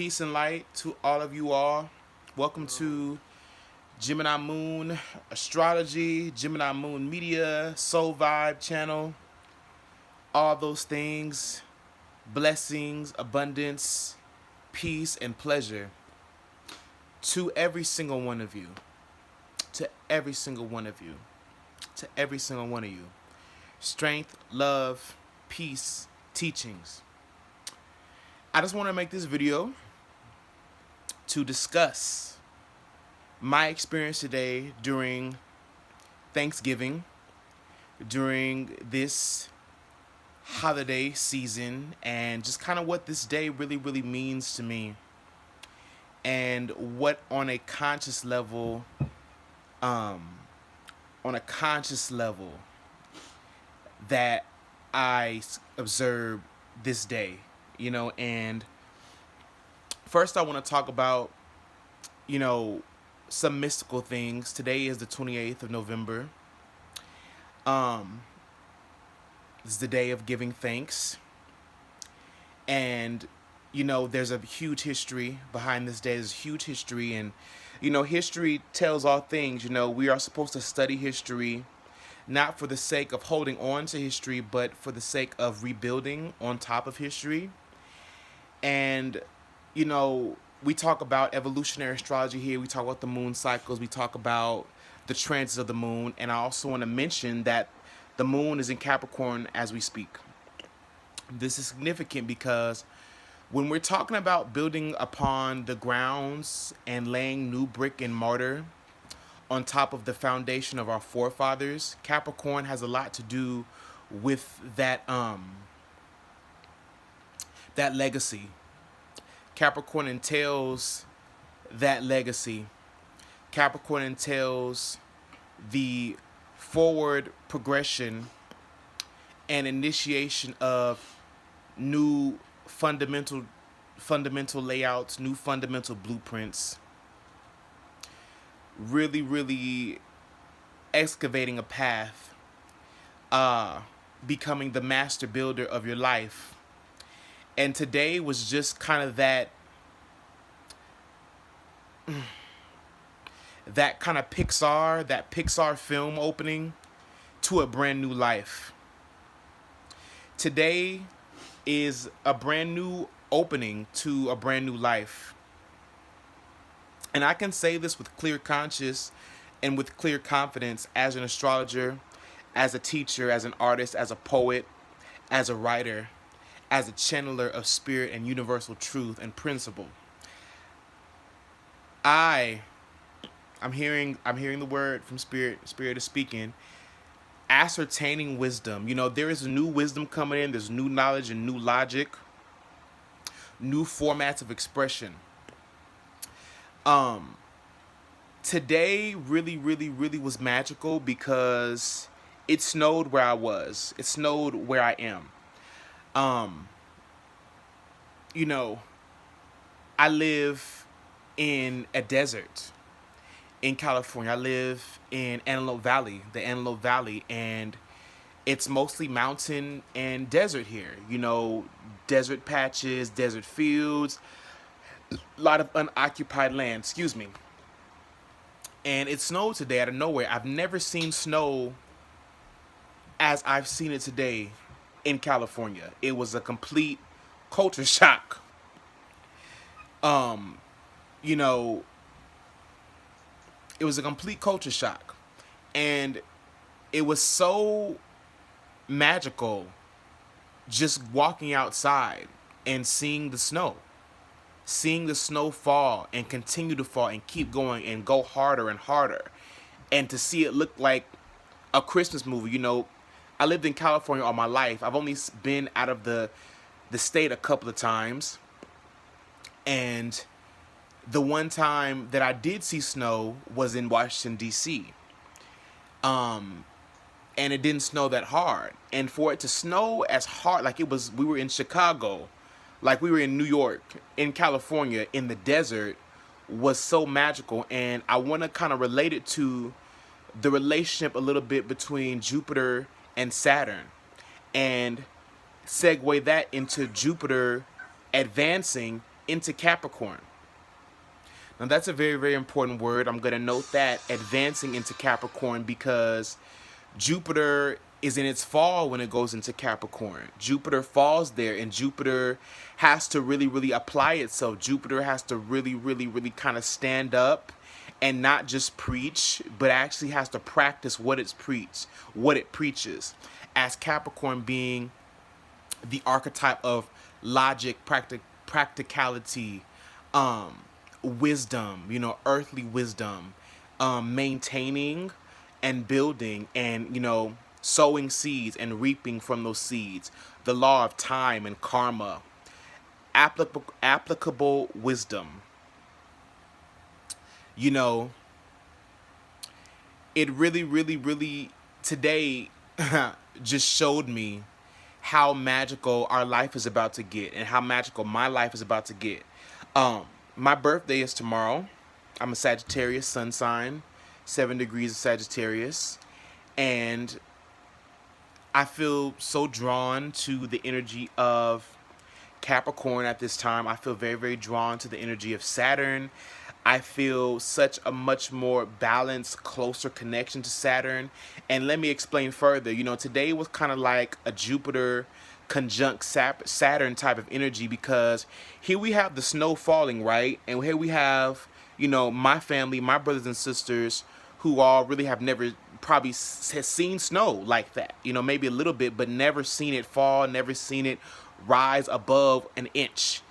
Peace and light to all of you all. Welcome to Gemini Moon Astrology, Gemini Moon Media, Soul Vibe channel, all those things, blessings, abundance, peace, and pleasure to every single one of you, to every single one of you, to every single one of you. Strength, love, peace, teachings. I just want to make this video to discuss my experience today during Thanksgiving, during this holiday season, and just kind of what this day really means to me, and what on a conscious level, that I observe this day, and first I want to talk about, some mystical things. Today is the 28th of November. This is the day of giving thanks. And, there's a huge history behind this day. There's a huge history. And, history tells all things. We are supposed to study history, not for the sake of holding on to history, but for the sake of rebuilding on top of history. And, we talk about evolutionary astrology here. We talk about the moon cycles. We talk about the transits of the moon. And I also want to mention that the moon is in Capricorn as we speak. This is significant because when we're talking about building upon the grounds and laying new brick and mortar on top of the foundation of our forefathers, Capricorn has a lot to do with that legacy. Capricorn entails that legacy. Capricorn entails the forward progression and initiation of new fundamental layouts, new fundamental blueprints. Really excavating a path, becoming the master builder of your life. And today was just kind of that kind of Pixar film opening to a brand new life. Today is a brand new opening to a brand new life. And I can say this with clear conscience and with clear confidence as an astrologer, as a teacher, as an artist, as a poet, as a writer, as a channeler of spirit and universal truth and principle. I'm hearing the word from spirit. Spirit is speaking. Ascertaining wisdom. There is a new wisdom coming in. There's new knowledge and new logic, new formats of expression. Today really was magical because it snowed where I was. It snowed where I am. I live in a desert in California. I live in the Antelope Valley, and it's mostly mountain and desert here. Desert patches, desert fields, a lot of unoccupied land, And it snowed today out of nowhere. I've never seen snow as I've seen it today in California. It was a complete culture shock. It was a complete culture shock. And it was so magical just walking outside and seeing the snow fall and continue to fall and keep going and go harder and harder. And to see it look like a Christmas movie. I lived in California all my life. I've only been out of the state a couple of times. And the one time that I did see snow was in Washington, D.C. And it didn't snow that hard. And for it to snow as hard, like we were in Chicago, like we were in New York, in California, in the desert, was so magical. And I want to kind of relate it to the relationship a little bit between Jupiter and Saturn, and segue that into Jupiter advancing into Capricorn. Now that's a very, very important word. I'm going to note that, advancing into Capricorn, because Jupiter is in its fall when it goes into Capricorn. Jupiter falls there, and Jupiter has to really, really apply itself. Jupiter has to really, really, really kind of stand up and not just preach, but actually has to practice what it preaches. As Capricorn being the archetype of logic, practicality, wisdom, earthly wisdom, maintaining and building, and sowing seeds and reaping from those seeds, the law of time and karma, applicable wisdom. It really, really, really today just showed me how magical our life is about to get, and how magical my life is about to get. My birthday is tomorrow. I'm a Sagittarius sun sign, 7 degrees of Sagittarius, and I feel so drawn to the energy of Capricorn at this time. I feel very, very drawn to the energy of Saturn. I feel such a much more balanced, closer connection to Saturn. And let me explain further. Today was kind of like a Jupiter conjunct Saturn type of energy, because here we have the snow falling, right? And here we have, my family, my brothers and sisters, who all really have never probably has seen snow like that. Maybe a little bit, but never seen it fall, never seen it rise above an inch.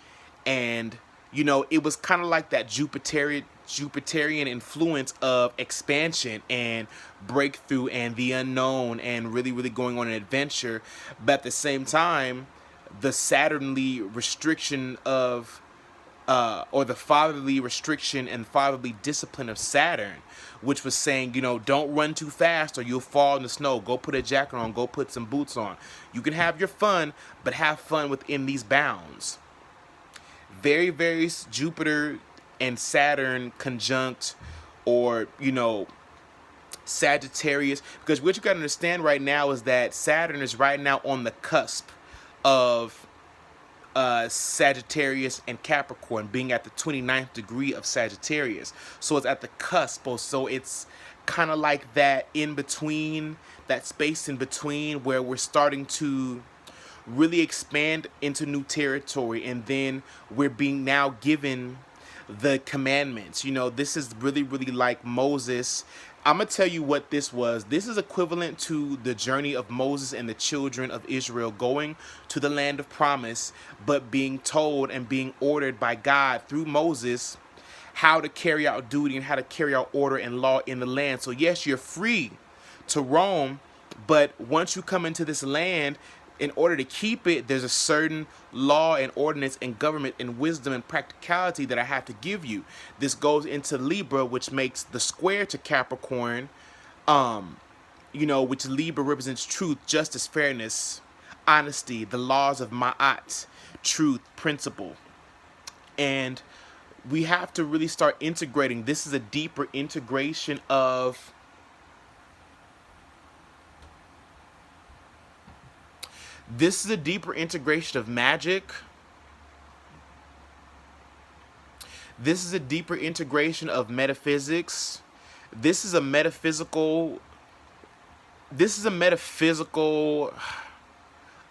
And it was kind of like that Jupiterian influence of expansion and breakthrough and the unknown, and really, really going on an adventure. But at the same time, the Saturnly restriction of or the fatherly restriction and fatherly discipline of Saturn, which was saying, don't run too fast or you'll fall in the snow. Go put a jacket on, go put some boots on. You can have your fun, but have fun within these bounds. Very, very Jupiter and Saturn conjunct, or, Sagittarius. Because what you got to understand right now is that Saturn is right now on the cusp of Sagittarius and Capricorn, being at the 29th degree of Sagittarius. So it's at the cusp. So it's kind of like that in between, that space in between, where we're starting to really expand into new territory, and then we're being now given the commandments. This is really, really like Moses. I'm going to tell you what this was. This is equivalent to the journey of Moses and the children of Israel going to the land of promise, but being told and being ordered by God through Moses how to carry out duty and how to carry out order and law in the land. So yes, you're free to roam, but once you come into this land, in order to keep it, there's a certain law and ordinance and government and wisdom and practicality that I have to give you. This goes into Libra, which makes the square to Capricorn, which Libra represents truth, justice, fairness, honesty, the laws of Ma'at, truth, principle. And we have to really start integrating. This is a deeper integration of magic. This is a deeper integration of metaphysics. This is a metaphysical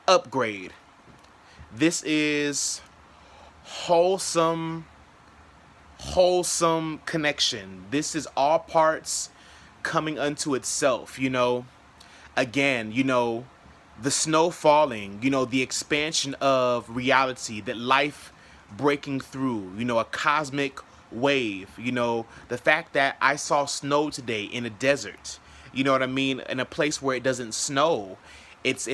upgrade. This is wholesome connection. This is all parts coming unto itself, Again, the snow falling, the expansion of reality, that life breaking through, a cosmic wave, the fact that I saw snow today in a desert, in a place where it doesn't snow. It's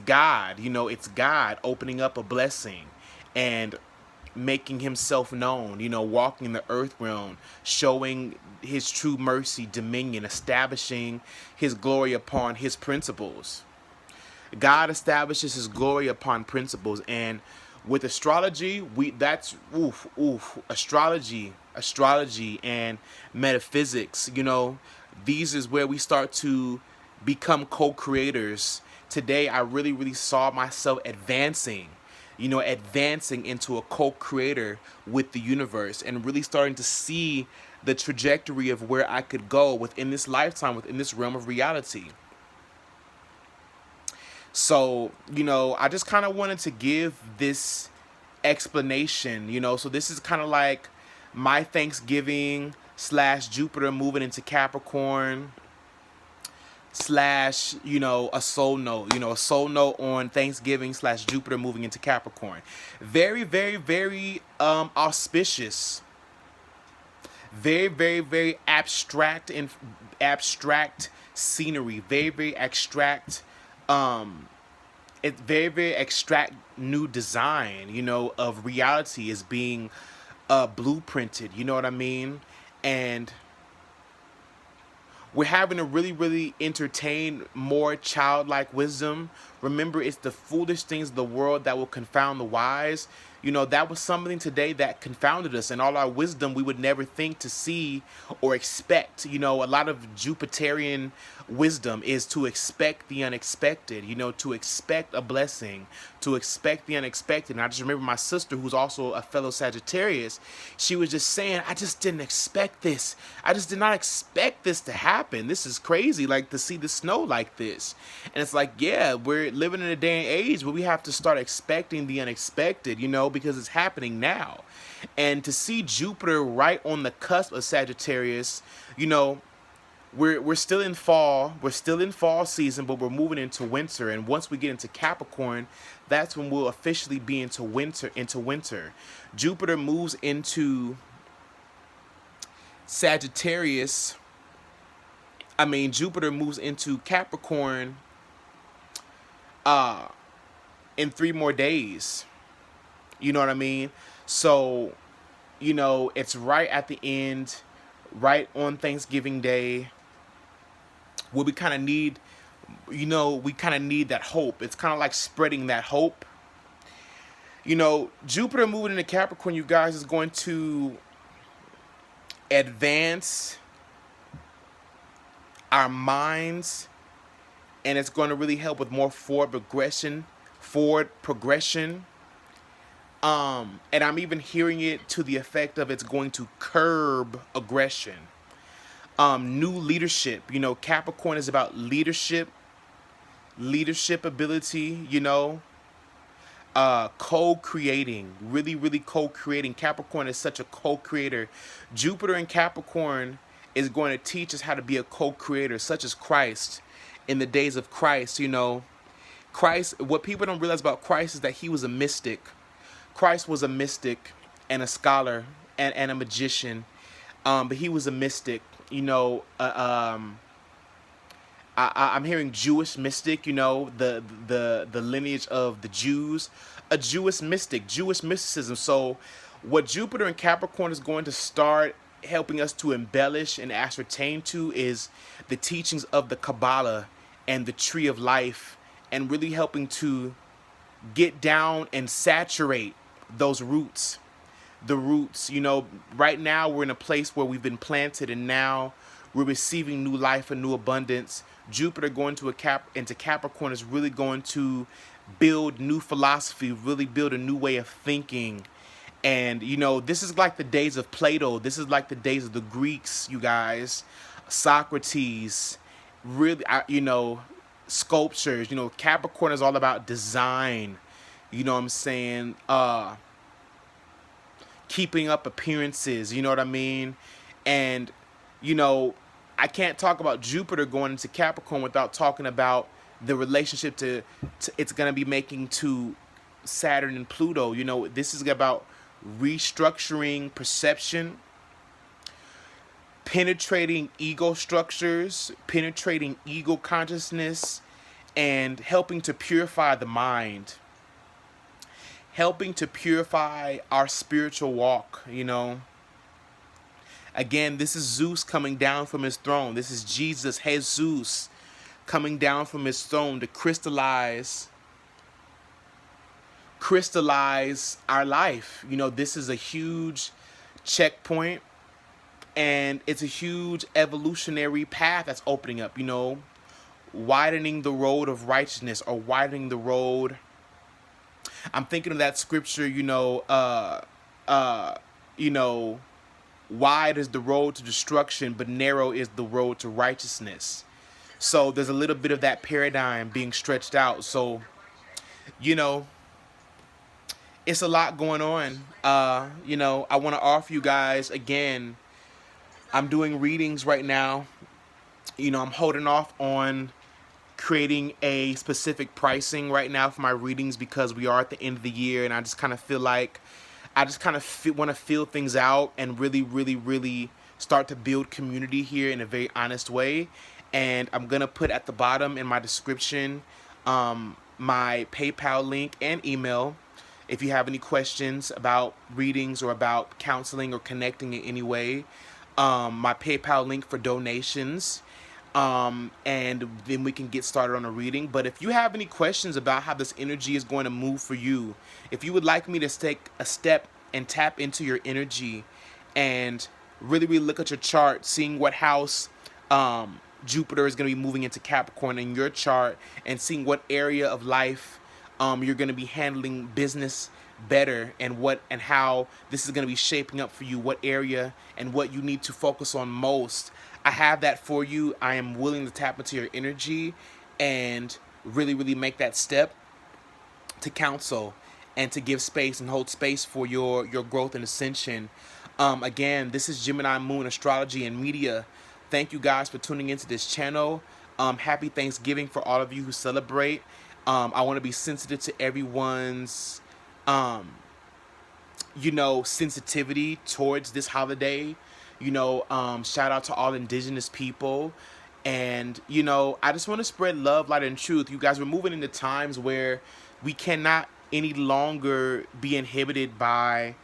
God, it's God opening up a blessing and making himself known, walking in the earth realm, showing his true mercy, dominion, establishing his glory upon his principles. God establishes his glory upon principles. And with astrology, astrology and metaphysics, these is where we start to become co-creators. Today, I really, really saw myself advancing, you know, advancing into a co-creator with the universe and really starting to see the trajectory of where I could go within this lifetime, within this realm of reality. So, you know, I just kind of wanted to give this explanation, you know. So this is kind of like my Thanksgiving slash Jupiter moving into Capricorn slash, you know, a soul note, you know, a soul note on Thanksgiving slash Jupiter moving into Capricorn. Very, very, very auspicious. Very, very, very abstract and abstract scenery. Very, very abstract. It's very, very abstract new design, you know, of reality is being blueprinted. You know what I mean? And we're having to really, really entertain more childlike wisdom. Remember, it's the foolish things of the world that will confound the wise. You know, that was something today that confounded us, and all our wisdom we would never think to see or expect. You know, a lot of Jupiterian wisdom is to expect the unexpected, you know, to expect a blessing, to expect the unexpected. And I just remember my sister, who's also a fellow Sagittarius, she was just saying, I just didn't expect this. I just did not expect this to happen. This is crazy, like to see the snow like this. And it's like, yeah, we're living in a day and age where we have to start expecting the unexpected, you know, because it's happening now. And to see Jupiter right on the cusp of Sagittarius, you know, we're still in fall. We're still in fall season, but we're moving into winter. And once we get into Capricorn, that's when we'll officially be into winter. Jupiter moves into Sagittarius. Jupiter moves into Capricorn in 3 more days. You know what I mean? So, you know, it's right at the end, right on Thanksgiving Day, where we kind of need, you know, we kind of need that hope. It's kind of like spreading that hope. You know, Jupiter moving into Capricorn, you guys, is going to advance our minds, and it's going to really help with more forward progression. And I'm even hearing it to the effect of it's going to curb aggression. New leadership. You know, Capricorn is about leadership ability, you know. Co-creating, really, really co-creating. Capricorn is such a co-creator. Jupiter in Capricorn is going to teach us how to be a co-creator, such as Christ in the days of Christ, you know. Christ, what people don't realize about Christ is that he was a mystic. Christ was a mystic and a scholar and a magician, but he was a mystic, you know. I'm hearing Jewish mystic, you know, the lineage of the Jews, a Jewish mystic, Jewish mysticism. So what Jupiter in Capricorn is going to start helping us to embellish and ascertain to is the teachings of the Kabbalah and the tree of life, and really helping to get down and saturate those roots. The roots, you know, right now we're in a place where we've been planted, and now we're receiving new life and new abundance. Jupiter going into Capricorn is really going to build new philosophy, really build a new way of thinking. And, you know, this is like the days of Plato. This is like the days of the Greeks, you guys. Socrates, really, you know, sculptures. You know, Capricorn is all about design. You know what I'm saying? Keeping up appearances, you know what I mean? And, you know, I can't talk about Jupiter going into Capricorn without talking about the relationship to it's going to be making to Saturn and Pluto. You know, this is about restructuring perception, penetrating ego structures, penetrating ego consciousness, and helping to purify the mind. Helping to purify our spiritual walk, you know. Again, this is Zeus coming down from his throne. This is Jesus, Jesus, coming down from his throne to crystallize our life. You know, this is a huge checkpoint, and it's a huge evolutionary path that's opening up, you know, widening the road of righteousness, or widening the road I'm thinking of that scripture, uh, you know, wide is the road to destruction, but narrow is the road to righteousness. So there's a little bit of that paradigm being stretched out. So, you know, it's a lot going on. I want to offer you guys again. I'm doing readings right now. I'm holding off on creating a specific pricing right now for my readings because we are at the end of the year, and I just kind of feel like want to feel things out and really, really, really start to build community here in a very honest way. And I'm gonna put at the bottom in my description my PayPal link and email. If you have any questions about readings or about counseling or connecting in any way, my PayPal link for donations, and then we can get started on a reading. But if you have any questions about how this energy is going to move for you, if you would like me to take a step and tap into your energy and really, really look at your chart, seeing what house Jupiter is going to be moving into Capricorn in your chart, and seeing what area of life you're going to be handling business better, and how this is going to be shaping up for you, what area and what you need to focus on most. I have that for you. I am willing to tap into your energy and really, really make that step to counsel and to give space and hold space for your growth and ascension. Again, this is Gemini Moon Astrology and Media. Thank you guys for tuning into this channel. Happy Thanksgiving for all of you who celebrate. I want to be sensitive to everyone's sensitivity towards this holiday. Shout out to all indigenous people. And, I just want to spread love, light, and truth. You guys, we're moving into times where we cannot any longer be inhibited by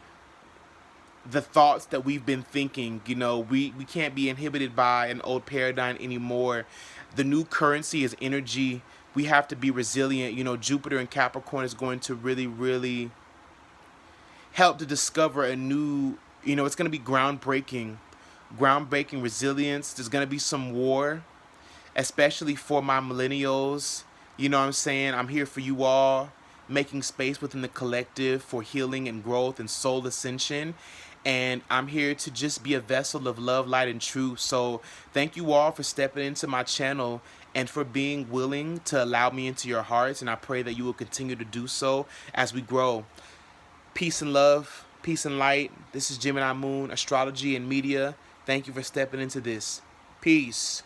the thoughts that we've been thinking. We can't be inhibited by an old paradigm anymore. The new currency is energy. We have to be resilient. Jupiter in Capricorn is going to really, really help to discover a new, it's going to be groundbreaking resilience. There's going to be some war, especially for my millennials. You know what I'm saying? I'm here for you all, making space within the collective for healing and growth and soul ascension. And I'm here to just be a vessel of love, light, and truth. So thank you all for stepping into my channel and for being willing to allow me into your hearts. And I pray that you will continue to do so as we grow. Peace and love, peace and light. This is Gemini Moon Astrology and Media. Thank you for stepping into this. Peace.